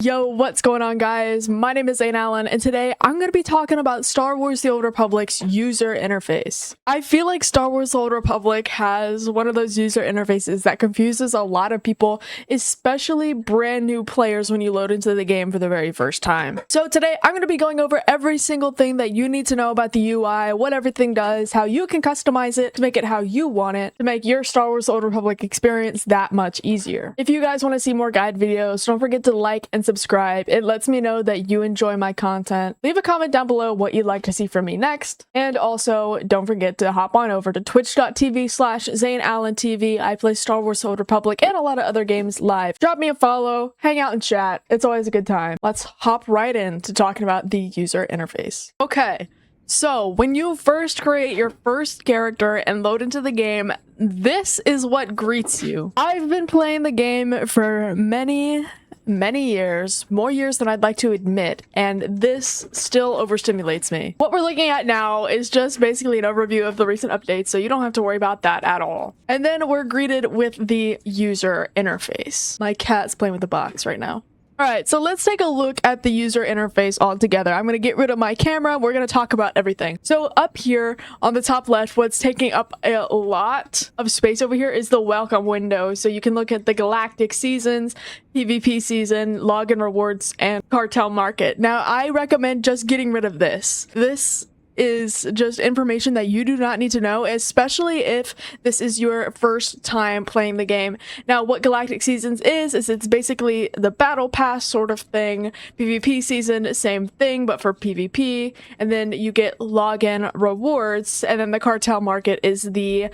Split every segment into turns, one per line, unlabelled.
Yo, what's going on, guys? My name is Zane Allen, and today I'm going to be talking about Star Wars The Old Republic's user interface. I feel like Star Wars The Old Republic has one of those user interfaces that confuses a lot of people, especially brand new players when you load into the game for the very first time. So today I'm going to be going over every single thing that you need to know about the UI, what everything does, how you can customize it to make it how you want it, to make your Star Wars The Old Republic experience that much easier. If you guys want to see more guide videos, don't forget to like and subscribe. It lets me know that you enjoy my content. Leave a comment down below what you'd like to see from me next. And also, don't forget to hop on over to twitch.tv/ZaneAllenTV. I play Star Wars The Old Republic and a lot of other games live. Drop me a follow, hang out and chat. It's always a good time. Let's hop right into talking about the user interface. Okay. So, when you first create your first character and load into the game, this is what greets you. I've been playing the game for many years, more years than I'd like to admit, and this still overstimulates me. What we're looking at now is just basically an overview of the recent updates, so you don't have to worry about that at all. And then we're greeted with the user interface. My cat's playing with the box right now. Alright, so let's take a look at the user interface altogether. I'm going to get rid of my camera. We're going to talk about everything. So up here on the top left, what's taking up a lot of space over here is the welcome window. So you can look at the galactic seasons, PvP season, login rewards, and cartel market. Now, I recommend just getting rid of this. This is just information that you do not need to know, especially if this is your first time playing the game. Now, what Galactic Seasons is it's basically the battle pass sort of thing. PvP season, same thing, but for PvP. And then you get login rewards, and then the cartel market is the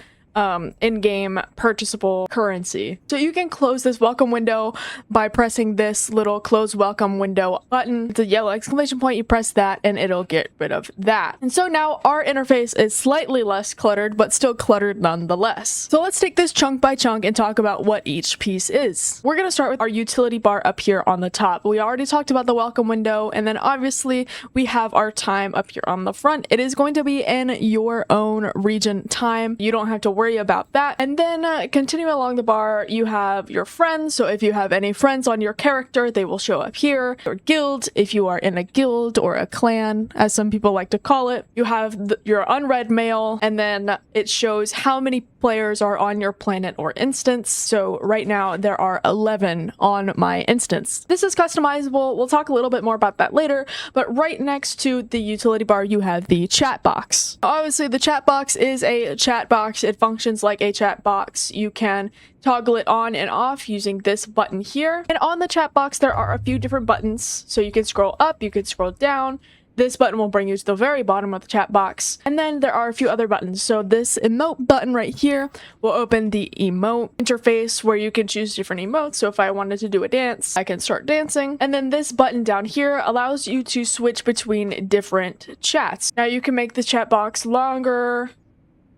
in-game purchasable currency. So you can close this welcome window by pressing this little close welcome window button. It's a yellow exclamation point. You press that and it'll get rid of that. And so now our interface is slightly less cluttered, but still cluttered nonetheless. So let's take this chunk by chunk and talk about what each piece is. We're going to start with our utility bar up here on the top. We already talked about the welcome window, and then obviously we have our time up here on the front. It is going to be in your own region time. You don't have to worry about that. And then continuing along the bar, you have your friends. So if you have any friends on your character, they will show up here. Your guild, if you are in a guild or a clan, as some people like to call it. You have your unread mail, and then it shows how many players are on your planet or instance. So right now there are 11 on my instance. This is customizable. We'll talk a little bit more about that later, but right next to the utility bar, you have the chat box. Obviously, the chat box is a chat box. It functions like a chat box. You can toggle it on and off using this button here. And on the chat box, there are a few different buttons. So you can scroll up, you can scroll down. This button will bring you to the very bottom of the chat box. And then there are a few other buttons. So this emote button right here will open the emote interface where you can choose different emotes. So if I wanted to do a dance, I can start dancing. And then this button down here allows you to switch between different chats. Now you can make the chat box longer,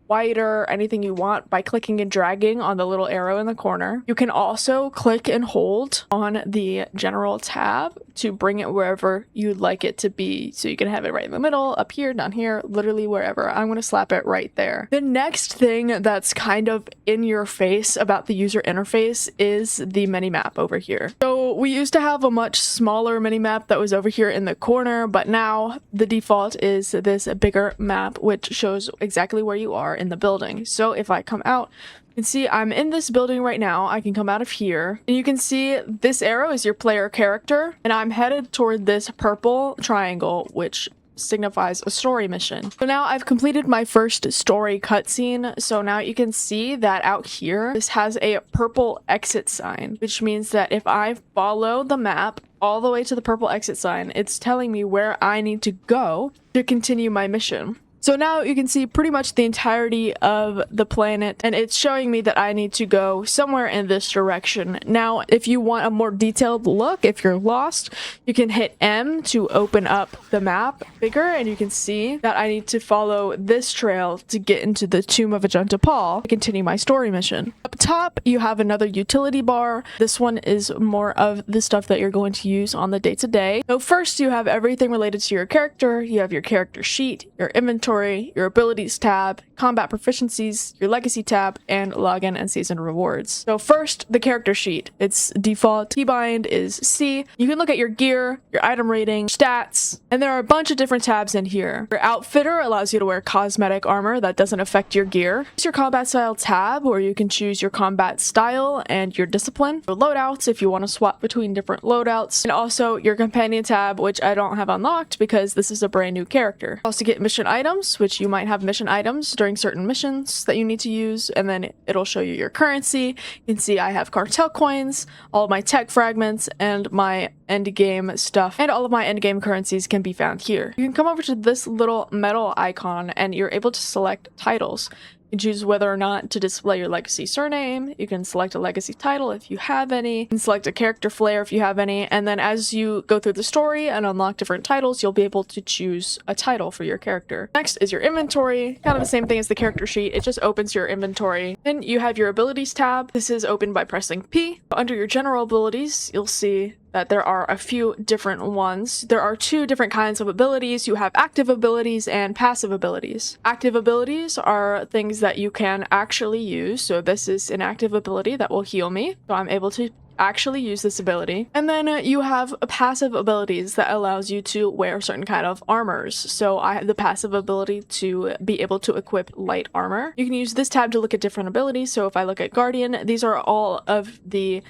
wider, anything you want by clicking and dragging on the little arrow in the corner. You can also click and hold on the general tab to bring it wherever you'd like it to be. So you can have it right in the middle, up here, down here, literally wherever. I'm going to slap it right there. The next thing that's kind of in your face about the user interface is the mini map over here. So we used to have a much smaller mini map that was over here in the corner, but now the default is this bigger map, which shows exactly where you are in the building. So if I come out, you can see I'm in this building right now. I can come out of here, and you can see this arrow is your player character, and I'm headed toward this purple triangle, which signifies a story mission. So now I've completed my first story cutscene. So now you can see that out here, this has a purple exit sign, which means that if I follow the map all the way to the purple exit sign, it's telling me where I need to go to continue my mission. So now you can see pretty much the entirety of the planet, and it's showing me that I need to go somewhere in this direction. Now, if you want a more detailed look, if you're lost, you can hit M to open up the map bigger, and you can see that I need to follow this trail to get into the Tomb of Ajunta Pall to continue my story mission. Up top, you have another utility bar. This one is more of the stuff that you're going to use on the day-to-day. So first, you have everything related to your character. You have your character sheet, your inventory, inventory, your abilities tab, combat proficiencies, your legacy tab, and login and season rewards. So first, the character sheet. Its default keybind is C. You can look at your gear, your item rating, stats, and there are a bunch of different tabs in here. Your outfitter allows you to wear cosmetic armor that doesn't affect your gear. Here's your combat style tab where you can choose your combat style and your discipline. Your loadouts if you want to swap between different loadouts, and also your companion tab, which I don't have unlocked because this is a brand new character. Also get mission items, which you might have mission items during certain missions that you need to use, and then it'll show you your currency. You can see I have cartel coins, all of my tech fragments, and my end game stuff, and all of my end game currencies can be found here. You can come over to this little metal icon and you're able to select titles. You can choose whether or not to display your legacy surname. You can select a legacy title if you have any. You can select a character flair if you have any. And then as you go through the story and unlock different titles, you'll be able to choose a title for your character. Next is your inventory. Kind of the same thing as the character sheet. It just opens your inventory. Then you have your abilities tab. This is opened by pressing P. Under your general abilities, you'll see that there are a few different ones. There are two different kinds of abilities. You have active abilities and passive abilities. Active abilities are things that you can actually use. So this is an active ability that will heal me. So I'm able to actually use this ability. And then you have passive abilities that allows you to wear certain kind of armors. So I have the passive ability to be able to equip light armor. You can use this tab to look at different abilities. So if I look at Guardian, these are all of the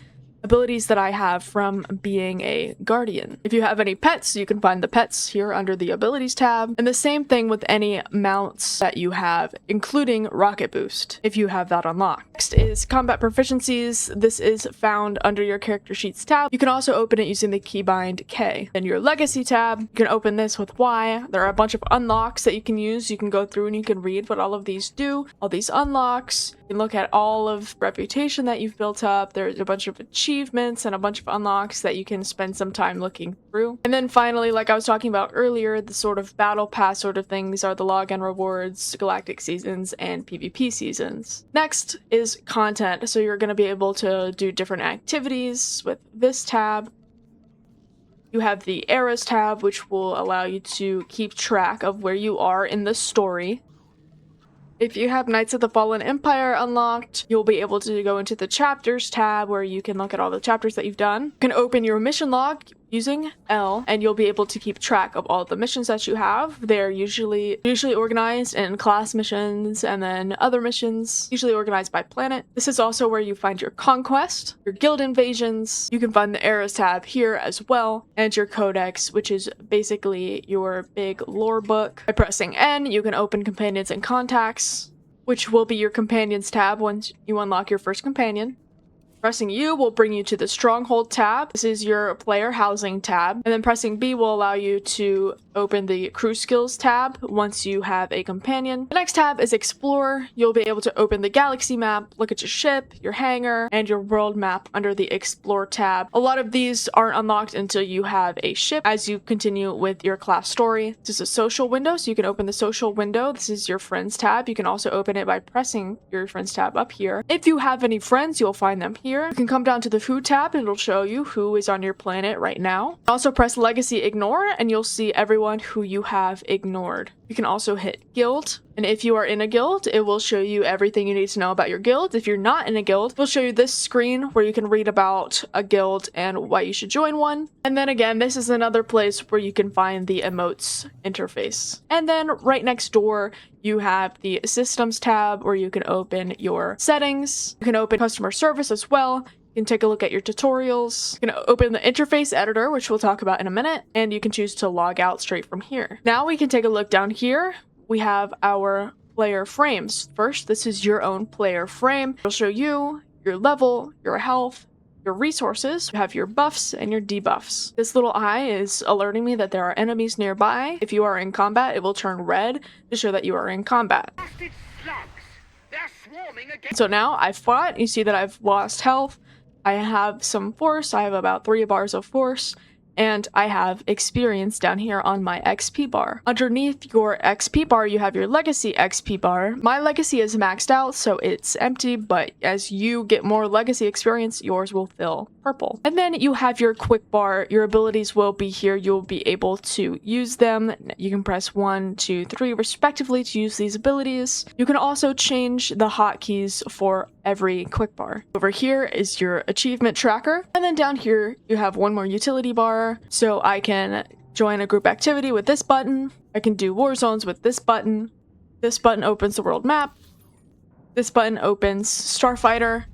abilities that I have from being a guardian. If you have any pets, you can find the pets here under the abilities tab. And the same thing with any mounts that you have, including rocket boost, if you have that unlocked. Next is combat proficiencies. This is found under your character sheets tab. You can also open it using the keybind K. Then your legacy tab, you can open this with Y. There are a bunch of unlocks that you can use. You can go through and you can read what all of these do, all these unlocks. You can look at all of reputation that you've built up. There's a bunch of achievements and a bunch of unlocks that you can spend some time looking through. And then finally, like I was talking about earlier, the sort of battle pass sort of thing. These are the login rewards, galactic seasons, and PvP seasons. Next is content. So you're going to be able to do different activities with this tab. You have the eras tab, which will allow you to keep track of where you are in the story. If you have Knights of the Fallen Empire unlocked, you'll be able to go into the chapters tab where you can look at all the chapters that you've done. You can open your mission log using L, and you'll be able to keep track of all the missions that you have. They're usually organized in class missions and then other missions, usually organized by planet. This is also where you find your conquest, your guild invasions. You can find the eras tab here as well, and your codex, which is basically your big lore book. By pressing N, you can open companions and contacts, which will be your companions tab once you unlock your first companion. Pressing U will bring you to the Stronghold tab. This is your player housing tab. And then pressing B will allow you to open the crew skills tab once you have a companion. The next tab is Explore. You'll be able to open the galaxy map, look at your ship, your hangar, and your world map under the Explore tab. A lot of these aren't unlocked until you have a ship as you continue with your class story. This is a social window, so you can open the social window. This is your friends tab. You can also open it by pressing your friends tab up here. If you have any friends, you'll find them here. You can come down to the food tab and it'll show you who is on your planet right now. Also press legacy ignore and you'll see everyone who you have ignored. You can also hit guild, and if you are in a guild, it will show you everything you need to know about your guild. If you're not in a guild, it'll show you this screen where you can read about a guild and why you should join one. And then again, this is another place where you can find the emotes interface. And then right next door, you have the systems tab where you can open your settings. You can open customer service as well. You can take a look at your tutorials. You can open the interface editor, which we'll talk about in a minute, and you can choose to log out straight from here. Now we can take a look down here. We have our player frames. First, this is your own player frame. It'll show you your level, your health, your resources. You have your buffs and your debuffs. This little eye is alerting me that there are enemies nearby. If you are in combat, it will turn red to show that you are in combat. So now I've fought. You see that I've lost health. I have some force. I have about 3 bars of force, and I have experience down here on my XP bar. Underneath your XP bar, you have your legacy XP bar. My legacy is maxed out, so it's empty, but as you get more legacy experience, yours will fill purple. And then you have your quick bar. Your abilities will be here. You'll be able to use them. You can press 1, 2, 3 respectively to use these abilities. You can also change the hotkeys for every quick bar. Over here is your achievement tracker. And then down here, you have one more utility bar. So I can join a group activity with this button. I can do war zones with this button. This button opens the world map. This button opens Starfighter,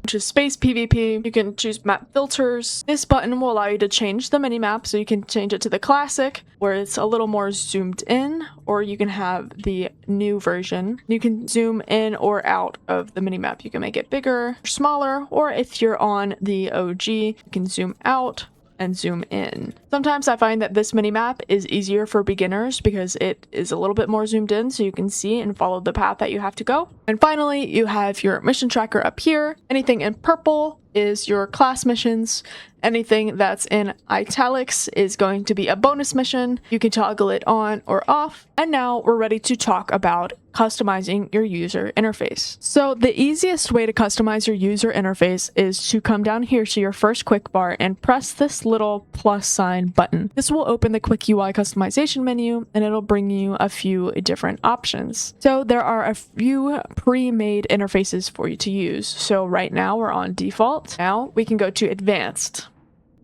which is space PvP. You can choose map filters. This button will allow you to change the minimap, so you can change it to the classic, where it's a little more zoomed in, or you can have the new version. You can zoom in or out of the minimap. You can make it bigger, or smaller, or if you're on the OG, you can zoom out and zoom in. Sometimes I find that this minimap is easier for beginners because it is a little bit more zoomed in, so you can see and follow the path that you have to go. And finally, you have your mission tracker up here. Anything in purple is your class missions. Anything that's in italics is going to be a bonus mission. You can toggle it on or off. And now we're ready to talk about customizing your user interface. So the easiest way to customize your user interface is to come down here to your first quick bar and press this little plus sign button. This will open the quick UI customization menu, and it'll bring you a few different options. So there are a few pre-made interfaces for you to use. So right now we're on default. Now we can go to advanced.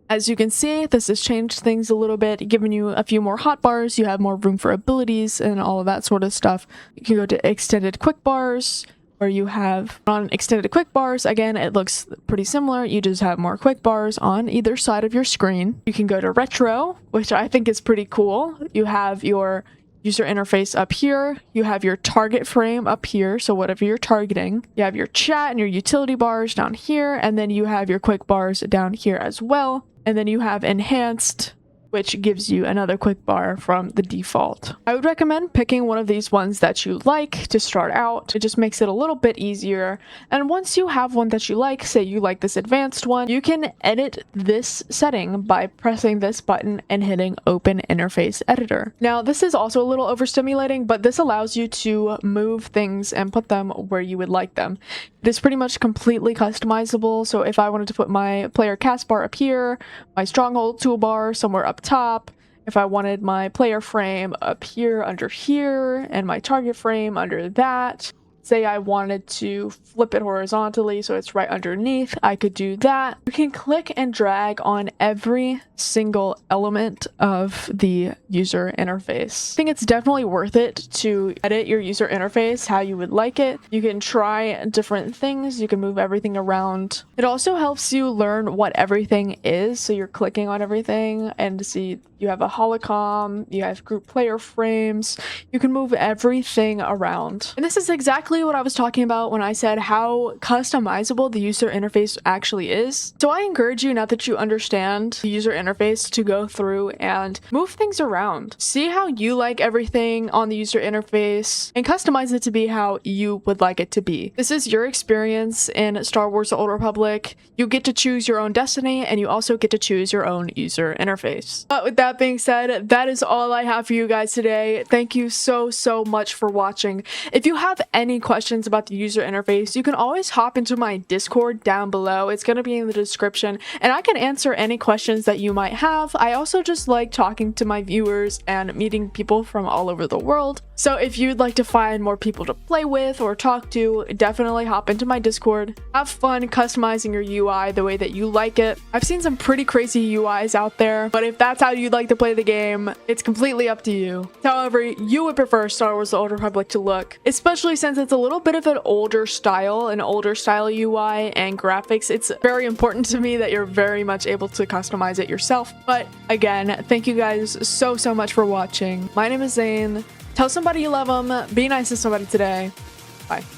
As you can see, this has changed things a little bit, giving you a few more hotbars. You have more room for abilities and all of that sort of stuff. You can go to extended quick bars, where you have on extended quick bars. Again, it looks pretty similar. You just have more quick bars on either side of your screen. You can go to retro, which I think is pretty cool. You have your user interface up here. You have your target frame up here, so whatever you're targeting. You have your chat and your utility bars down here, and then you have your quick bars down here as well. And then you have enhanced, which gives you another quick bar from the default. I would recommend picking one of these ones that you like to start out. It just makes it a little bit easier. And once you have one that you like, say you like this advanced one, you can edit this setting by pressing this button and hitting Open Interface Editor. Now, this is also a little overstimulating, but this allows you to move things and put them where you would like them. It is pretty much completely customizable. So if I wanted to put my player cast bar up here, my stronghold toolbar somewhere up top, if I wanted my player frame up here under here, and my target frame under that, say I wanted to flip it horizontally so it's right underneath, I could do that. You can click and drag on every single element of the user interface. I think it's definitely worth it to edit your user interface how you would like it. You can try different things. You can move everything around. It also helps you learn what everything is. So you're clicking on everything and see you have a holocom, you have group player frames, you can move everything around. And this is exactly what I was talking about when I said how customizable the user interface actually is. So I encourage you, now that you understand the user interface, to go through and move things around. See how you like everything on the user interface and customize it to be how you would like it to be. This is your experience in Star Wars: The Old Republic. You get to choose your own destiny, and you also get to choose your own user interface. But with that being said, that is all I have for you guys today. Thank you so much for watching. If you have any questions about the user interface, you can always hop into my Discord down below. It's going to be in the description, and I can answer any questions that you might have. I also just like talking to my viewers and meeting people from all over the world. So if you'd like to find more people to play with or talk to, definitely hop into my Discord. Have fun customizing your UI the way that you like it. I've seen some pretty crazy UIs out there, but if that's how you'd like to play the game, it's completely up to you. However you would prefer Star Wars: The Old Republic to look, especially since it's a little bit of an older style UI and graphics. It's very important to me that you're very much able to customize it yourself. But again, thank you guys so much for watching. My name is Zane. Tell somebody you love them. Be nice to somebody today. Bye.